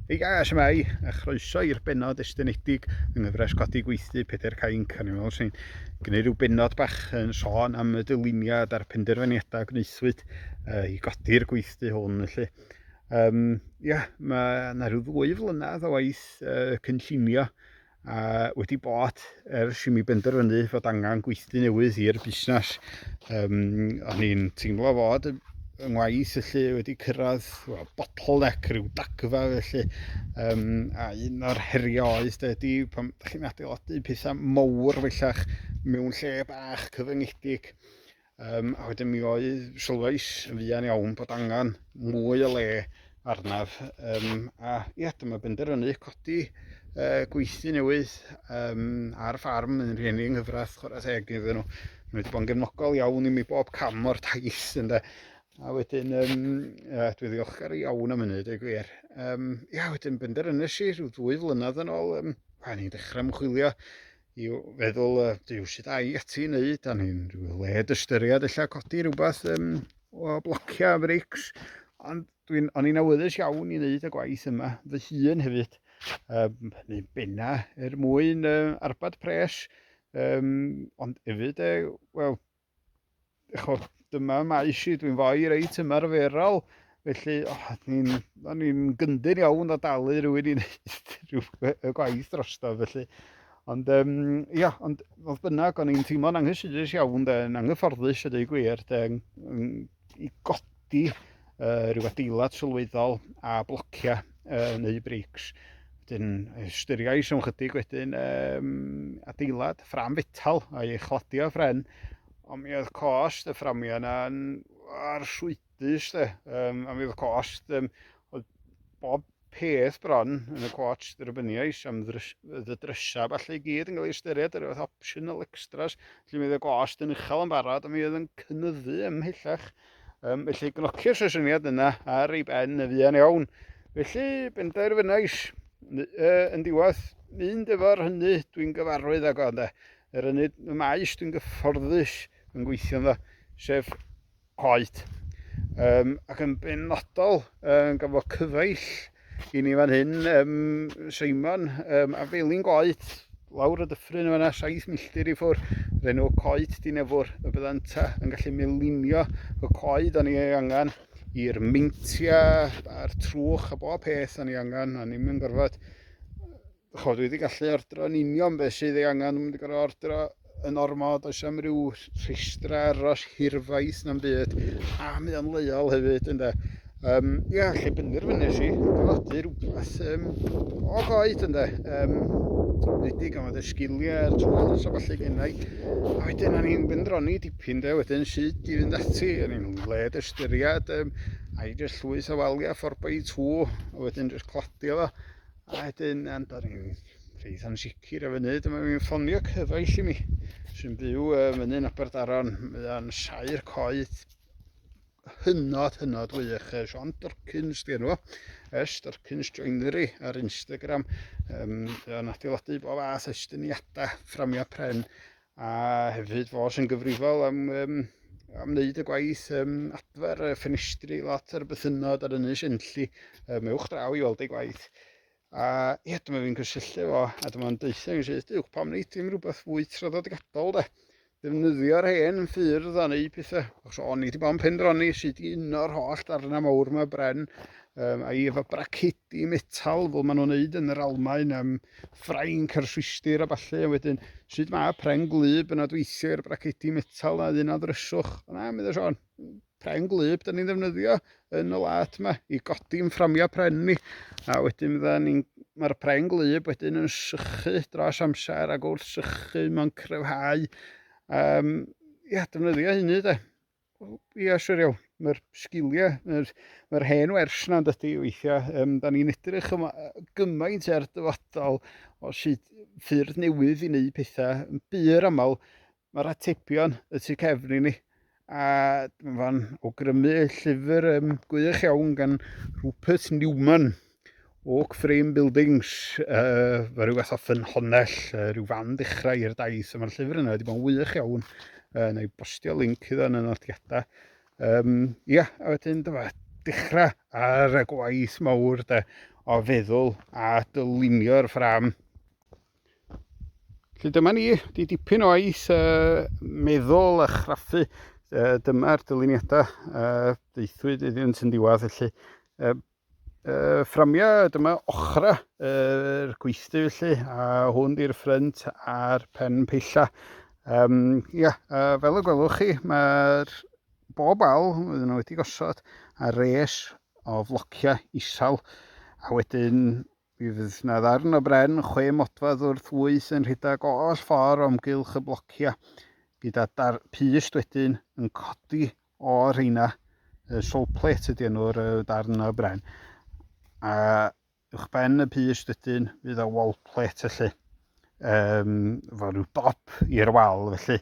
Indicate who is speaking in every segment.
Speaker 1: Ei shwmae, a chroeso i'r bennod estynedig yng Nghyfres Codi Gweithdy Pedair Cainc. A ni'n meddwl sy'n gwneud rhyw bennod bach yn sôn am y dyluniad a'r penderfyniadau gwneithwyd i godi'r gweithdy hwn. Felly. Mae yna rhyw 2 flynedd o waith cynllunio wedi bod ers i mi benderfynu fod angen gweithdy newydd i'r busnes. O'n i'n teimlo fod yng ngwaith felly wedi cyrraedd bottleneck, rhyw dagfa felly, a un o'r heriau oedd ydy pan ydych chi'n adeiladu pethau mawr bellach mewn lle bach cyfyngedig, a wedyn mi oedd sylwais yn fuan iawn bod angen mwy o le arnaf, a dyma benderfynu codi gweithdy newydd ar ffarm yn rhieni yng Nghyfrath, chwarae teg iddyn nhw. Nhw wedi bod yn gefnogol iawn i mi bob cam o'r taith ynde. A wedyn, dwi ddiolchgar iawn am hynny, dweud gwir. Wedyn benderfynais i rhyw 2 flynedd yn ôl, pan ni'n dechrau ymchwilio i feddwl, sut ai ati i wneud, a ni'n rhyw led ystyried ella codi rhywbeth o blociau breics, ond o'n i'n awyddus iawn i wneud y gwaith yma, fy hun hefyd, neu benna mwyn arbad pres, ond hefyd, dyma maes i, dwi'n fwy reit ymarferol, felly o'n i'n gyndyn iawn o dalu rhywun i wneud y gwaith drosto, felly. Ond fodd bynnag, o'n i'n teimlo'n anghysurus iawn, yn anghyfforddus a dweud gwir, i godi rhyw adeilad sylweddol a blocia neu breics. Wedyn ystyriais am chydig wedyn adeilad ffram fetal a'i chladio ffren, ond mi oedd cost y fframio yna'n arswydus de, a mi oedd cost oedd bob peth bron yn y cost dderbyniais am y drysau falle i gyd yn cael ei ystyried ar fath optional extras, felly mi oedd y cost yn uchel yn barod a mi oedd yn cynyddu ymhellach. Felly gnoci'r syniad yna ar ei ben y fuan iawn. Felly benderfynais yn diwedd mynd efo'r hynny dwi'n gyfarwydd ag o ynde. Yr unig maes dwi'n gyfforddus yn gweithio ynddo, sef coed. Ac yn benodol yn gafod cyfaill i ni fan hyn, Seimon, a felin coed lawr y dyffryn yma 7 milltir i ffwr, yr enw coed Dinefwr y byddanta yn gallu melinio y coed o'n i angen i'r meintia a'r trwch a bob peth o'n i angen, a ni'n mynd gorfod. Dwi wedi gallu ordro'n union beth sydd ei angen, dwi'n wedi gorfod ordro yn ormod, oes am ryw rhestra aros hirfaith na'n byd, a mi o'n leol hefyd ynde. Lle benderfynais i godi rhywbeth o goed ynde. Wedi am y sgiliau a'r tools a falle gennau. A wedyn o'n i'n bendroni dipyn de, wedyn sut i fynd ati, o'n i'n led ystyried, a i jyst llwyth o waliau 4x2, a wedyn jyst cladio fo. A wedyn, o'n i'n rhaid ansicr a fyny, dyma mi'n ffonio cyfaill i mi, sy'n byw myny'n Aberdaron. Mae o'n sair coed hynod wych, Sean Dorkins di enw, Dorkins Joinery ar Instagram. O'n adeiladu bob fath estyniadau fframio pren, a hefyd fo sy'n gyfrifol am wneud y gwaith adfer ffenestri lot ar bythynod ar Ynys Enlli. Mewch draw i weld ei gwaith. A dyma fi'n cysylltu fo, a dyma'n deitha fi'n sydd, pam wneud dim rhywbeth fwy traddodiadol de. Defnyddio'r hen ffyrdd o wneud pethau. Achos o'n i wedi bod yn pendroni sydd i uno'r holl darna mawr yma bren, a i efo bracedi metal fel maen nhw'n wneud yn yr Almaen am Ffrainc a'r Swistir a falle, a wedyn sut mae pren glyb yn adweithio i'r bracedi metal na ddyn adryswch. Na, mi ddod Sean, pren glyb da ni'n ddefnyddio yn y wlad yma i godi'n fframio pren ni, a wedyn mae'r pren glyb wedyn yn sychu dros amser ac wrth sychu mae'n crefhau. Defnyddio hynny de. Siwr iawn, mae'r sgiliau, mae'r hen wers na'n dydy weithiau, da ni'n edrych gymaint ar dyfodol o sut ffyrdd newydd i wneud pethau yn byr aml. Mae'r atebion y tu cefn i ni, a dwi'n fan awgrymu llyfr gwych iawn gan Rupert Newman, Oak Frame Buildings, fe rhyw fath o ffynhonnell, rhyw fan dechrau i'r daith, a mae'r llyfr yna wedi bod yn wych iawn, neu postio linc iddo yn y nodiadau. A wedyn dechrau ar y gwaith mawr de, o feddwl a dylunio'r ffram. Felly dyma ni, di dipyn o oes meddwl a chraffu. Dyma'r dyluniadau deithwyd iddynt yn diwedd. Felly fframiau, dyma ochra yr gweithdy felly, a hwn di'r ffrynt a'r pen peilla. Fel y gwelwch chi, mae'r bob al fydden nhw wedi gosod a res o flociau isal, a wedyn fydd yna ddarn o bren 6 modfedd wrth 8 yn rhedeg oll ffordd o amgylch y blocia, gyda pyst wedyn yn codi o'r rheina. Sole plate ydy enw'r darn o bren. A uwchben y pyst wedyn fydd o wall plate felly. Fo rhyw dop i'r wal felly.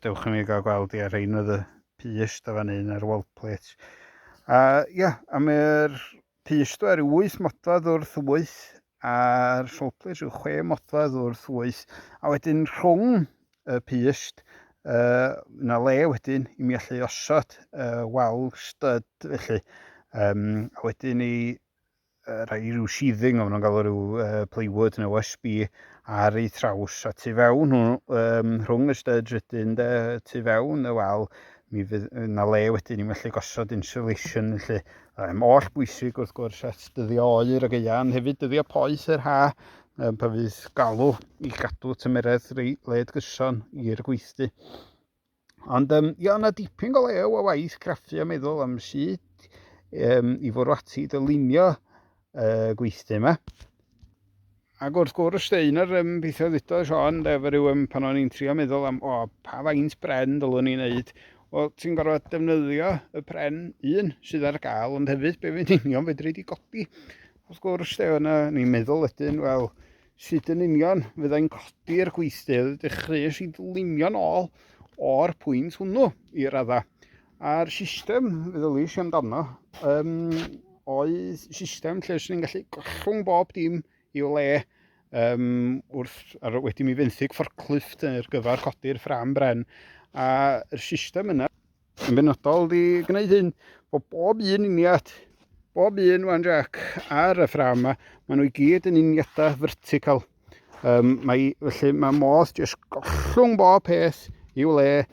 Speaker 1: Dewch i mi gael gweld i'r rhain oedd y pyst o fan hyn ar wall plate. A mae'r pyst ar 8 modfedd wrth 8 a'r sole plate yw 6 modfedd wrth 8. A wedyn rhwng y pyst yna le wedyn i mi allu osod wal stud felly. A wedyn i rhoi rhyw sheathing o'n nhw'n gael rhyw plywood neu OSB ar ei traws a tu fewn rhwng y studs wedyn tu fewn y wal mi fydd yna le wedyn i'n gallu gosod insulation felly. Oll bwysig wrth gwrs at dyddio oer y gaeaf, hefyd dyddio poeth yr ha, pa fydd galw i gadw tymeredd led gyson i'r gweithdy. Ond yna dipyn go lew o waith craffu a meddwl am sut i fwrw ati dylunio gweithdy yma. Ac wrth gwrs un o'r pethau ddudo Sean efo ryw pan o'n i'n trio meddwl am pa faint bren dylwn ni'n neud. Wel, ti'n gorfod defnyddio y pren un sydd ar gael, ond hefyd be fy'n union fedri di godi. Wrth gwrs, yna ni'n meddwl wedyn, wel, sut yn union fyddai'n codi'r gweithdy, dechreuais i dylunio nôl o'r pwynt hwnnw i radda. A'r system feddylis amdano oedd system lle os ni'n gallu gollwng bob dim i'w le wedi mi fenthyg fforclifft ar gyfer codi'r ffram bren. A yr system yna yn benodol di gwneud hyn o bob un uniad, bob un wan jack ar y ffram yma, maen nhw i gyd yn uniadau vertical. Felly mae modd jyst gollwng bob peth i'w le,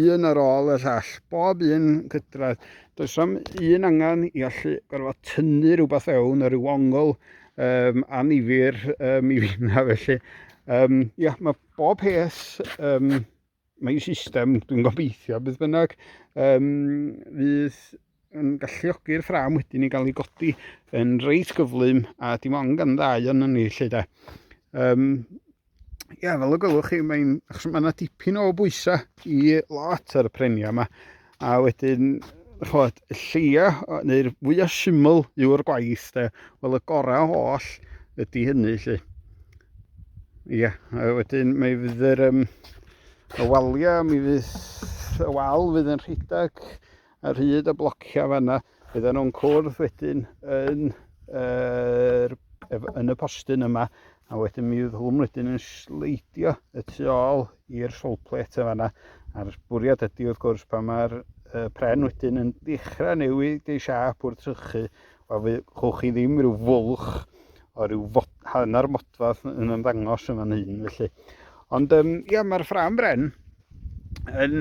Speaker 1: un ar ôl y llall, bob un cydradd. Does am un angen i allu gorfod tynnu rhywbeth fewn ar ryw ongl annifyr i finna felly. Mae bob peth mae'n system, dwi'n gobeithio bydd bynnag, fydd yn galluogi'r ffram wedyn i gael ei godi yn reit gyflym a dim ond gan ddau yn ni lle de. Fel y gwelwch chi, mae yna dipyn o bwysau i lot ar y prenia yma. A wedyn, y lleia, neu'r fwyaf syml yw'r gwaith de, wel y gorau holl ydy hynny lle. A wedyn mae fydd y waliau, mi fydd y wal fydd yn rhedeg ar hyd y blocia fanna, fydden nhw'n cwrdd wedyn yn y postyn yma, a wedyn mi fydd hwn wedyn yn sleidio y tu ôl i'r sole plate fanna. A'r bwriad ydy wrth gwrs pan mae'r pren wedyn yn dechrau newid ei siap wrth trychu, chwch chi ddim rhyw fwlch o ryw hanner modfadd yn ymddangos yma'n hyn felly. Ond mae'r ffram bren yn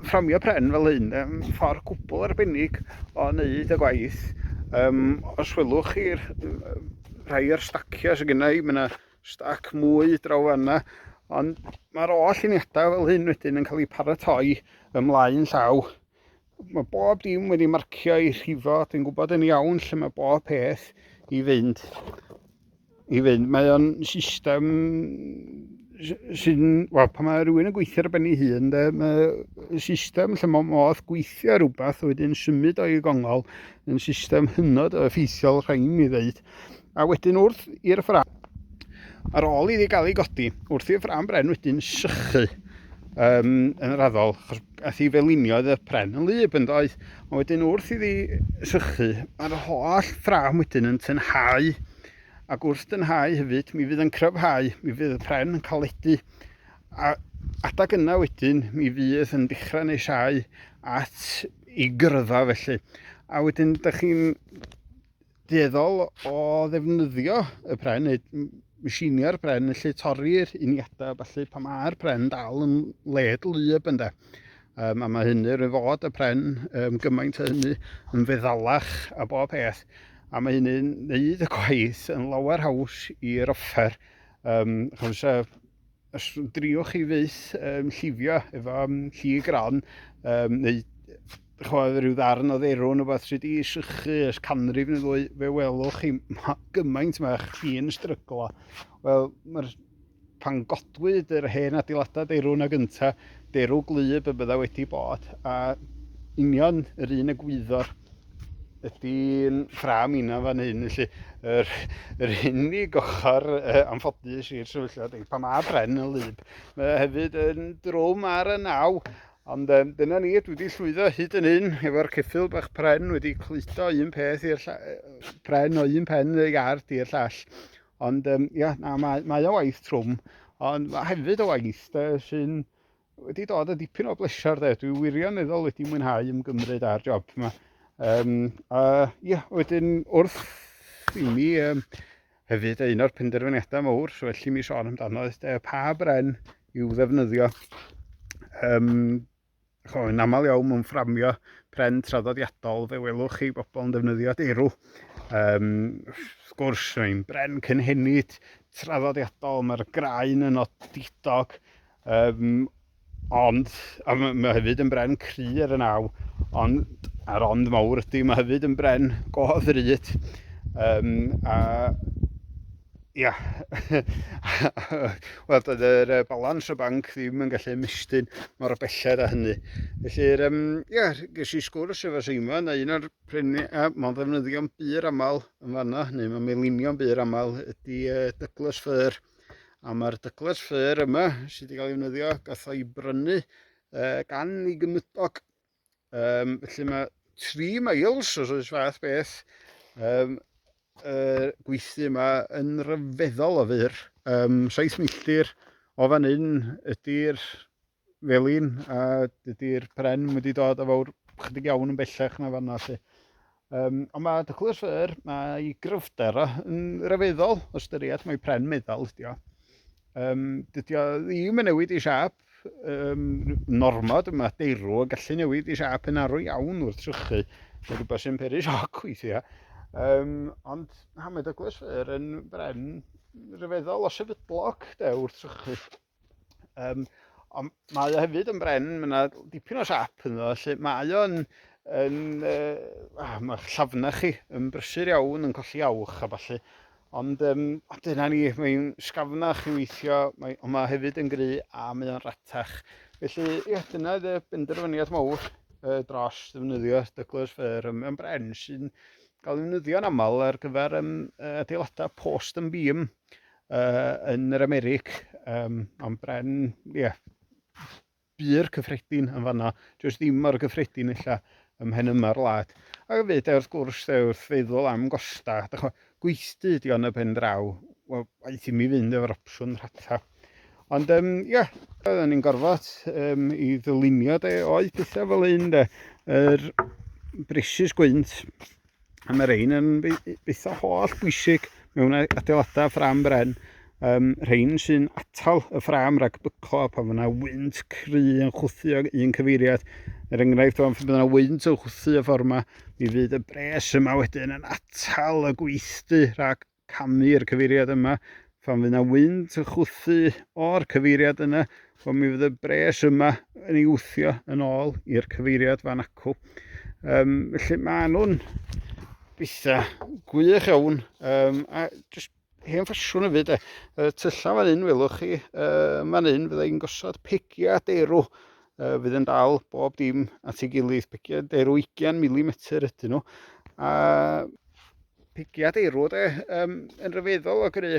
Speaker 1: fframio pren fel hyn, ffordd cwbl arbennig o wneud y gwaith. Os welwch chi'r rhai o'r staciau sydd gennau, mae yna stac mwy draw fanna, ond mae'r oll uniadau fel hyn wedyn yn cael ei paratoi ymlaen llaw. Mae bob dim wedi marcio i rhifo, dwi'n gwybod yn iawn lle mae bob peth i fynd. Mae o'n system sy'n, pan mae rhywun yn gweithio ar ben ei hun, mae system lle mae modd gweithio rhywbeth wedyn symud o'i gongol yn system hynod o effeithiol rhaid mi ddeud. A wedyn wrth i'r ffram, ar ôl iddi gael ei godi, wrth i'r ffram bren wedyn sychu yn raddol, achos ath i feliniodd y pren yn lyb yn doedd, a wedyn wrth iddi sychu, mae'r holl ffram wedyn yn tynhau. Ac wrth dynhau hefyd, mi fydd yn cryfhau, mi fydd y pren yn caledu. A adag yna wedyn, mi fydd yn dechrau neu siau at ei gyrfa felly. A wedyn, dueddol o ddefnyddio y pren, neu mesiiniau'r pren, lle torri'r uniadau, felly pan mae'r pren dal yn led lyb ynde. A mae hynny yn fod y pren gymaint o hynny yn feddalach a bob peth. A mae hynny'n neud y gwaith yn lawer haws i'r offer. Chos os driwch chi fyth llifio efo lli gron, neu rhyw ddarn o dderwn o beth sydd wedi sychu ys canrif neu ddwy, fe welwch chi gymaint mae'ch lli'n stryglo. Wel, pan godwyd yr hen adeiladau derwn y gynta, derw glyb y bydda wedi bod, a union yr un egwyddor ydy'n ffram una fan hyn, felly yr unig ochr anffodus i'r sefyllfa, pan mae pren yn lyb. Mae hefyd yn drwm ar y naw, ond dyna ni, dwi wedi llwyddo hyd yn hyn efo'r ceffyl bach pren wedi cludo un peth i'r pren o un pen y iard i'r llall. Ond ia, mae o waith trwm, ond mae hefyd o waith sy'n wedi dod â dipyn o blesiar. Dwi wirioneddol wedi mwynhau ymgymryd ar job yma. Ia, wedyn wrth i mi hefyd un o'r penderfyniadau mawr, so felly mi sôn amdano pa bren i'w ddefnyddio. Yn aml iawn mewn fframio pren traddodiadol, fe welwch chi bobl yn defnyddio derw. Wrth gwrs, mae'n bren cynhenid traddodiadol, mae'r graen yn odidog, ond mae hefyd yn bren cry ar y naw, ond a'r ond mawr ydy, mae hefyd yn bren go ddrud. Ia, wel, yr balans y banc ddim yn gallu ymestyn mor belled â hynny. Felly, ia, ges I sgwrs efo Seimon, a un o'r preniau mae'n ddefnyddio'n byr aml yn fanna, neu mae'n melinio'n byr aml, ydy Douglas Fir. A mae'r Douglas Fir yma, sydd wedi cael ei ddefnyddio, gath o'i brynu gan ei gymydog. Felly mae 3 miles os oes fath beth. Gweithlu yma yn ryfeddol o fyr. 7 milltir o fan hyn ydy'r felin, a ydy'r pren wedi dod o fawr chydig iawn yn bellach na fanna. Ond mae Douglas Fir, mae gryfder yn ryfeddol o ystyried, mae pren meddal ydi o. Dydy o ddim yn newid I siap. Normod yma derw a gallu newid I siap yn arw iawn wrth sychu. Mae'n rhywbeth sy'n peri sioc weithiau. Ond mae Douglas Fir yn bren ryfeddol o sefydlog wrth sychu. Ond mae o hefyd yn bren, mae yna dipyn o siap ynddo, lle mae o'n mae llafnach chi yn brysur iawn, yn colli awch a ballu. Ond dyna ni, mae'n sgafnach I weithio, ond mae hefyd yn gry a mae o'n ratach. Felly, ia, dyna y benderfyniad mawr dros ddefnyddio Douglas Fir. Mae'n bren sy'n cael ei ddefnyddio'n aml ar gyfer adeiladau post and beam yn yr Amerig. Ond bren, ia, byr cyffredin yn fanna, jyst ddim o'r gyffredin illa ymhen yma'r wlad. A hefyd, wrth gwrs, wrth feddwl am gosta, gweithdy ydi o'n y pen draw, waith I mi fynd efo'r opsiwn rhata. Ond ia, oedden ni'n gorfod I ddylunio oedd pethau fel un yr brisys gwynt. A mae rhain yn beth o holl bwysig mewn adeiladau ffram bren. Rhain sy'n atal y ffram rhag byco pan fyna wynt cry yn chwthio un cyfeiriad. Enghraifft pan fyna wynt yn chwthio y ffordd yma, mi fydd y bres yma wedyn yn atal y gweithdy rhag camu'r cyfeiriad yma. Pan fyna wynt yn chwthu o'r cyfeiriad yna, mi fydd y bres yma yn ei wthio yn ôl i'r cyfeiriad fan acw. Felly mae nhw'n bethau gwych iawn, a jyst hen ffasiwn hefyd. Tylla fan hyn welwch chi, fan hyn fydda i'n gosod pegiau derw. Fydd yn dal bob dim at ei gilydd, pegiau derw 20mm ydyn nhw. A pegiau derw yn ryfeddol o gry.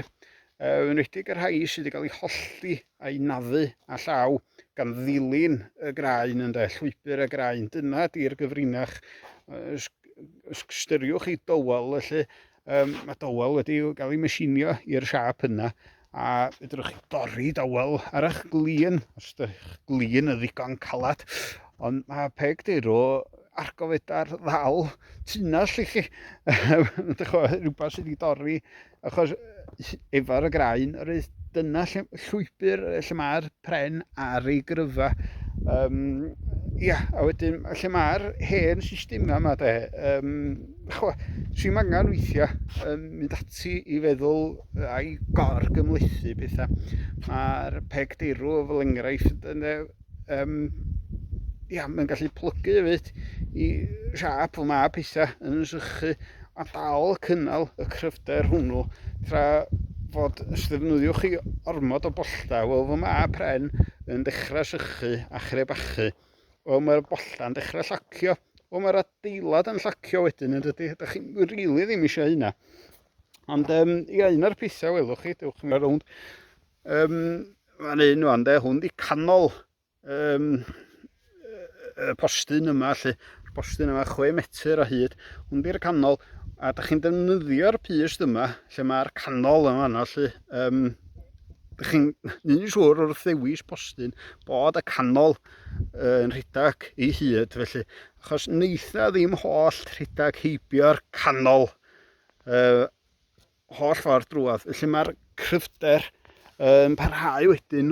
Speaker 1: Yn enwedig yr rhai sydd wedi cael ei holli a'i naddu a llaw gan ddilyn y graen ynde, llwybr y graen. Dyna di'r gyfrinach. Ystyriwch chi dywel, felly mae dywel wedi cael ei mesinio i'r siap yna, a fedrwch chi dorri dywel ar eich glin, os ydych glin yn ddigon calad. Ond mae peg derw argofiadau'r ddal tunnall i chi. Rhywbeth sydd wedi dorri, achos efo'r y graen, dyna llwybr lle mae'r pren ar ei gryfa. Ia, a wedyn lle mae'r hen systema yma de, sy'n angen weithiau mynd ati i feddwl a'i gorgymlethu pethau. Mae'r pegdeirw fel enghraifft yn ia, mae'n gallu plygu hefyd i siap fel mae pethau yn sychu a dal cynnal y cryfder hwnnw tra fod ysdefnyddiwch chi ormod o bollta. Wel, fel mae pren yn dechrau sychu a chrebachu, wel mae'r bolla'n dechrau llacio, wel mae'r adeilad yn llacio wedyn yn dydy. Ydych chi rili ddim eisiau hynna. Ond ia, un o'r pethau welwch chi, dewch chi'n rownd. Fan hyn wan de, hwn di canol y postyn yma, lle postyn yma 6 metr o hyd. Hwn di'r canol, a da chi'n defnyddio'r pyst yma lle mae'r canol yma yna, lle da chi'n nid yn siŵr wrth ddewis postyn bod y canol yn rhedag ei hyd, felly achos neitha ddim holl rhedag heibio'r canol holl ffordd drwodd, felly mae'r cryfder yn parhau wedyn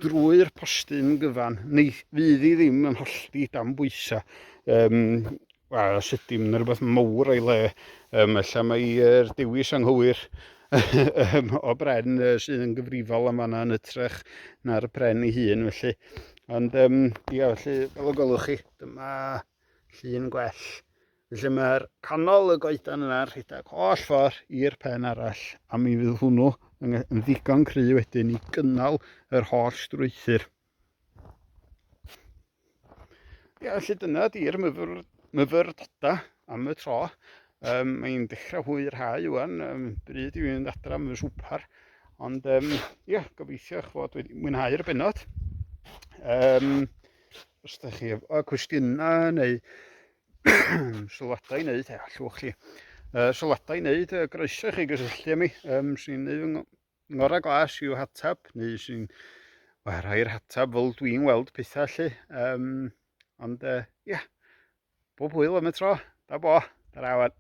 Speaker 1: drwy'r postyn gyfan, neu fydd hi ddim yn hollti dan bwysa. Wel, os ydy yn rhywbeth mawr o'i le, ella mae'r dewis anghywir o bren sydd yn gyfrifol am hynna yn ytrach na'r bren ei hun, felly. Ond ia, felly, fel y gwelwch chi, dyma llun gwell. Felly mae'r canol y goedan yna rhedeg holl ffordd i'r pen arall, a mi fydd hwnnw yn ddigon cry wedyn i gynnal yr holl strwythur. Ia, felly dyna di'r myfyrdoda am y tro. Mae'n dechrau hwyrhau wan, bryd i fynd adra am y swpar. Ond ia, gobeithio eich fod wedi mwynhau'r benod. Os ydych chi efo cwestiynau neu sylwadau i wneud, allwch chi sylwadau i wneud, groeso chi gysylltu â mi, sy'n neud ngora glas i'w hatab, neu sy'n rhai'r hatab fel dwi'n weld pethau lle. Ond ia, bob hwyl am y tro, da bo, da rawan.